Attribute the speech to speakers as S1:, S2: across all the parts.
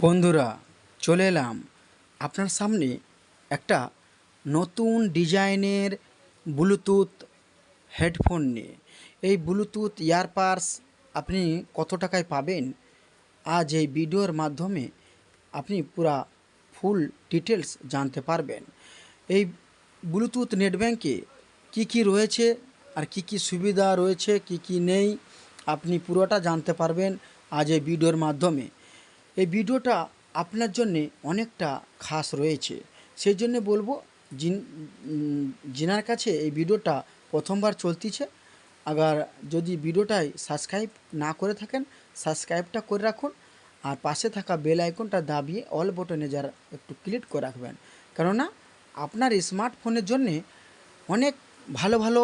S1: বন্ধুরা, চলে এলাম আপনার সামনে একটা নতুন ডিজাইনের ব্লুটুথ হেডফোন নিয়ে। এই ব্লুটুথ ইয়ারপাডস আপনি কত টাকায় পাবেন, আজ এই ভিডিওর মাধ্যমে আপনি পুরা ফুল ডিটেলস জানতে পারবেন। এই ব্লুটুথ নেট ব্যাঙ্কে কী রয়েছে আর কি সুবিধা রয়েছে, কি নেই, আপনি পুরোটা জানতে পারবেন আজ এই ভিডিওর মাধ্যমে। এই ভিডিওটা আপনার জন্যে অনেকটা খাস রয়েছে, সেই জন্য বলবো যিনার কাছে এই ভিডিওটা প্রথমবার চলতিছে, আবার যদি ভিডিওটায় সাবস্ক্রাইব না করে থাকেন সাবস্ক্রাইবটা করে রাখুন, আর পাশে থাকা বেল আইকনটা দাবিয়ে অল বটনে যারা একটু ক্লিক করে রাখবেন। কেননা আপনার স্মার্টফোনের জন্যে অনেক ভালো ভালো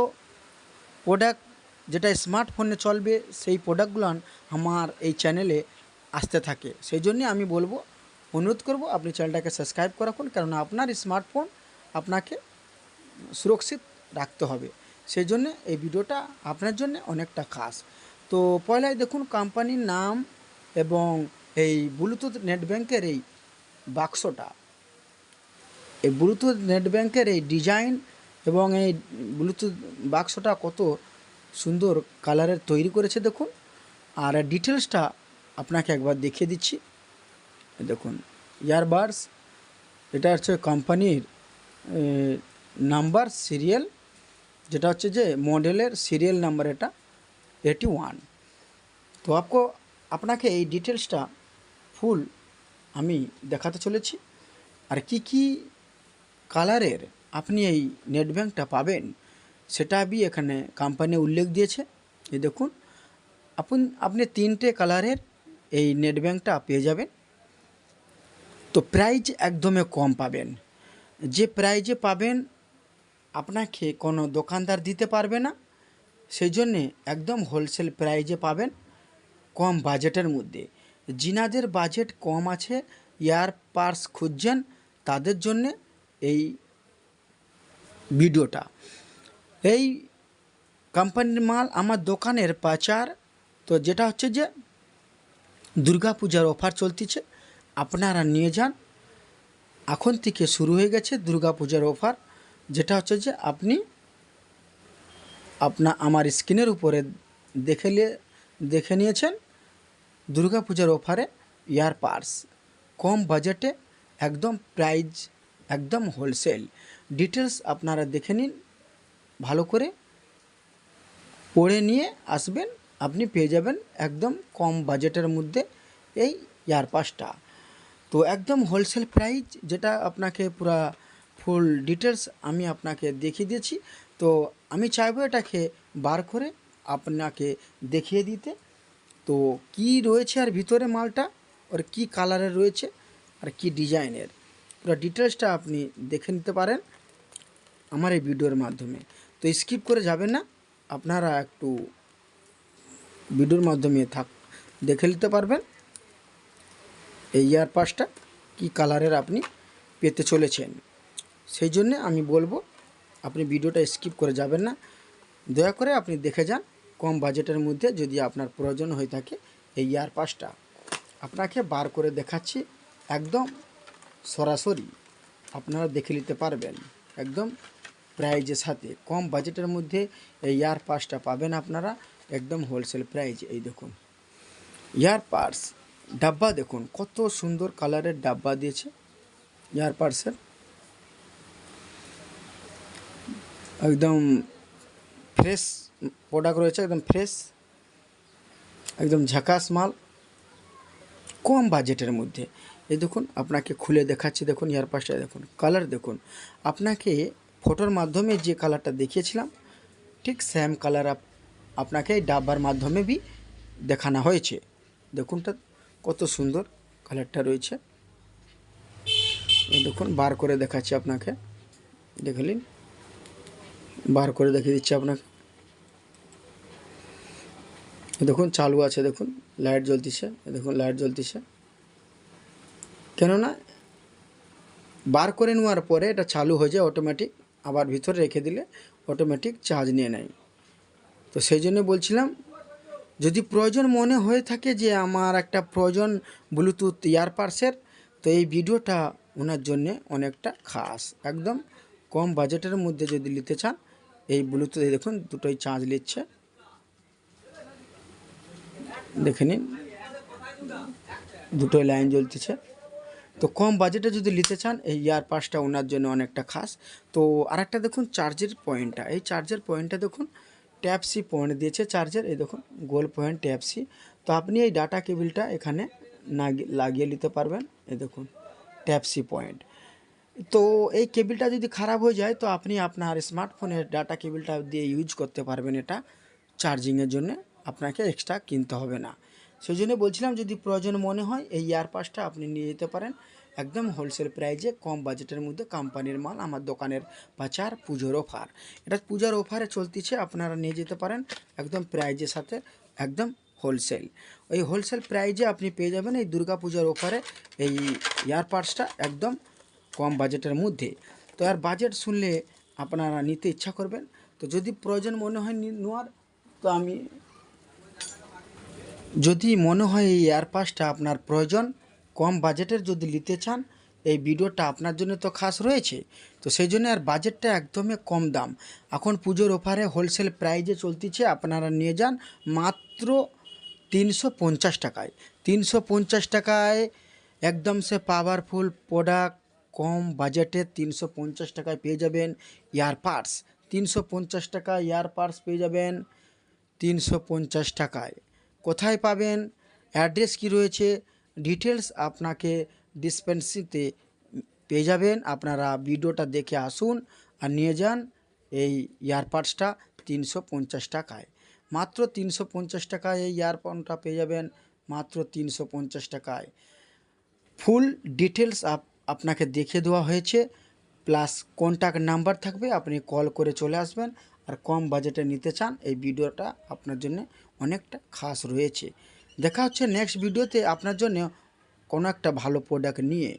S1: প্রোডাক্ট যেটা স্মার্টফোনে চলবে সেই প্রোডাক্টগুলো আমার এই চ্যানেলে আসতে থাকে। সেই জন্যে আমি বলবো, অনুরোধ করব আপনি চ্যানেলটাকে সাবস্ক্রাইব করে রাখুন, কারণ আপনার স্মার্টফোন আপনাকে সুরক্ষিত রাখতে হবে। সেই জন্যে এই ভিডিওটা আপনার জন্য অনেকটা খাস। তো পয়লাই দেখুন কোম্পানির নাম এবং এই ব্লুটুথ নেট ব্যাঙ্কের এই বাক্সটা, এই ব্লুটুথ নেট ব্যাঙ্কের এই ডিজাইন এবং এই ব্লুটুথ বাক্সটা কত সুন্দর কালারের তৈরি করেছে দেখুন। আর ডিটেলসটা আপনাকে একবার দেখিয়ে দিচ্ছি। দেখুন ইয়ারবাডস, এটা হচ্ছে কোম্পানির নাম্বার সিরিয়াল, যেটা হচ্ছে যে মডেলের সিরিয়াল নাম্বার, এটা 81। তো আপনাকে এই ডিটেলসটা ফুল আমি দেখাতে চলেছি। আর কি কালারের আপনি এই নেট ব্যাঙ্কটা পাবেন সেটা আমি এখানে কোম্পানি উল্লেখ দিয়েছে। এই দেখুন আপনি 3টে কালারের এই নেট ব্যাঙ্কটা পেয়ে যাবেন। তো প্রাইস একদমই কম পাবেন, যে প্রাইজে পাবেন আপনাকে কোনো দোকানদার দিতে পারবে না। সেই জন্যে একদম হোলসেল প্রাইজে পাবেন, কম বাজেটের মধ্যে। যিনাদের বাজেট কম আছে, ইয়ারপাডস খুঁজছেন, তাদের জন্যে এই ভিডিওটা। এই কোম্পানির মাল আমার দোকানের পাচার, তো যেটা হচ্ছে যে দুর্গাপূজার অফার চলতেছে, আপনারা নিয়ে যান। এখন থেকে শুরু হয়ে গেছে দুর্গাপূজার অফার, যেটা হচ্ছে যে আপনি আমার স্ক্রিনের উপরে দেখে নিয়েছেন। দুর্গাপূজার অফারে ইয়ারপাডস কম বাজেটে, একদম প্রাইস একদম হোলসেল। ডিটেলস আপনারা দেখে নিন, ভালো করে পড়ে নিয়ে আসবেন, আপনি পেয়ে যাবেন একদম কম বাজেটের মধ্যে এই ইয়ারপাডসটা। তো একদম হোলসেল প্রাইস, যেটা আপনাকে পুরা ফুল ডিটেলস আমি আপনাকে দেখিয়ে দিয়েছি। তো আমি চাইবো এটাকে বার করে আপনাকে দেখিয়ে দিতে। তো কি রয়েছে আর ভিতরে মালটা, আর কি কালারের রয়েছে আর কি ডিজাইনের, পুরো ডিটেলসটা আপনি দেখে নিতে পারেন আমার এই ভিডিওর মাধ্যমে। তো স্কিপ করে যাবেন না, আপনারা একটু ভিডিওর মাধ্যমে দেখে নিতে পারবেন এই ইয়ারপাডসটা কী কালারের আপনি পেতে চলেছেন। সেই জন্যে আমি বলবো আপনি ভিডিওটা স্কিপ করে যাবেন না, দয়া করে আপনি দেখে যান। কম বাজেটের মধ্যে যদি আপনার প্রয়োজন হয়ে থাকে এই ইয়ারপাডসটা আপনাকে বার করে দেখাচ্ছি, একদম সরাসরি আপনারা দেখে নিতে পারবেন একদম প্রাইজের সাথে। কম বাজেটের মধ্যে এই ইয়ারপাডসটা পাবেন আপনারা একদম হোলসেল প্রাইজ। এই দেখুন ইয়ারপাডস ডাব্বা, দেখুন কত সুন্দর কালারের ডাব্বা দিয়েছে ইয়ারপাডসের, একদম ফ্রেশ প্রোডাক্ট রয়েছে, একদম ফ্রেশ, একদম ঝাকাস মাল, কম বাজেটের মধ্যে। এই দেখুন আপনাকে খুলে দেখাচ্ছি, দেখুন ইয়ারপাডসটা দেখুন, কালার দেখুন। আপনাকে ফটোর মাধ্যমে যে কালারটা দেখিয়েছিলাম ঠিক সেম কালার আপনাকে এই ডাব্বার মাধ্যমে भी দেখানো হয়েছে। দেখুনটা কত সুন্দর কালারটা রয়েছে। এই দেখুন বার করে দেখাচ্ছি আপনাকে, দেখে নিন, বার করে দেখিয়ে দিচ্ছি আপনাকে। দেখুন চালু আছে, দেখুন লাইট জ্বলতিছে, দেখুন লাইট জ্বলতিছে, কেননা বার করে নেওয়ার পরে এটা চালু হয়ে যায় অটোমেটিক, আবার ভিতরে রেখে দিলে অটোমেটিক চার্জ নিয়ে নেয়। তো সেই জন্য বলছিলাম যদি প্রয়োজন মনে হয়ে থাকে যে আমার একটা প্রয়োজন ব্লুটুথ ইয়ারপাডসের, তো এই ভিডিওটা ওনার জন্যে অনেকটা খাস। একদম কম বাজেটের মধ্যে যদি নিতে চান, এই ব্লুটুথ দেখুন দুটোই চার্জ নিচ্ছে, দেখে নিন দুটোই লাইন জ্বলতেছে। তো কম বাজেটে যদি নিতে চান এই ইয়ারপাডসটা ওনার জন্য অনেকটা খাস। তো আরেকটা দেখুন চার্জের পয়েন্টটা, এই চার্জের পয়েন্টটা দেখুন ট্যাপ সি পয়েন্ট দিয়েছে চার্জের, এই দেখুন গোল পয়েন্ট ট্যাপ সি। তো আপনি এই ডাটা কেবিলটা এখানে লাগিয়ে নিতে পারবেন, এই দেখুন ট্যাপ সি পয়েন্ট। তো এই কেবিলটা যদি খারাপ হয়ে যায় তো আপনি আপনার স্মার্টফোনের ডাটা কেবিলটা দিয়ে ইউজ করতে পারবেন, এটা চার্জিংয়ের জন্য আপনাকে এক্সট্রা কিনতে হবে না। সেই জন্য বলছিলাম যদি প্রয়োজন মনে হয় এই ইয়ারপাডসটা আপনি নিয়ে যেতে পারেন একদম হোলসেল প্রাইজে, কম বাজেটের মধ্যে কোম্পানির মাল, আমার দোকানের প্রচার পুজোর অফার। এটা পূজার অফারে চলতেছে, আপনারা নিয়ে যেতে পারেন একদম প্রাইজের সাথে, একদম হোলসেল। ওই হোলসেল প্রাইজে আপনি পেয়ে যাবেন এই দুর্গা পূজার অফারে এই ইয়ারপাডসটা একদম কম বাজেটের মধ্যে। তো আর বাজেট শুনলে আপনারা নিতে ইচ্ছা করবেন। তো যদি প্রয়োজন মনে হয় নেওয়ার, তো আমি যদি মনে হয় এই এয়ারপাডসটা আপনার প্রয়োজন, কম বাজেটের যদি নিতে চান, এই ভিডিওটা আপনার জন্য তো খাস রয়েছে। তো সেই জন্য আর বাজেটটা একদমই কম দাম, এখন পুজোর অফারে হোলসেল প্রাইজে চলতেছে, আপনারা নিয়ে যান মাত্র 350 টাকায়। 350 টাকায় একদম সে পাওয়ারফুল প্রোডাক্ট, কম বাজেটে 350 টাকায় পেয়ে যাবেন ইয়ারপাডস। 350 টাকায় ইয়ারপাডস পেয়ে যাবেন 350 টাকায়। কোথায় পাবেন, অ্যাড্রেস কি রয়েছে, ডিটেলস আপনাকে ডিসপেন্সিতে পেয়ে যাবেন। আপনারা ভিডিওটা দেখে আসুন আর নিয়ে যান এই ইয়ারপাডসটা 350 টাকায়। মাত্র 350 টাকায় এই ইয়ারফোনটা পেয়ে যাবেন, মাত্র 350 টাকায়। ফুল ডিটেলস আপনাকে দেখে দেওয়া হয়েছে, প্লাস কন্ট্যাক্ট নাম্বার থাকবে, আপনি কল করে চলে আসবেন। আর কম বাজেটে নিতে চান, এই ভিডিওটা আপনার জন্য অনেকটা খাস রয়েছে। দেখা হচ্ছে নেক্সট ভিডিওতে আপনার জন্য কোনো একটা ভালো প্রোডাক্ট নিয়ে।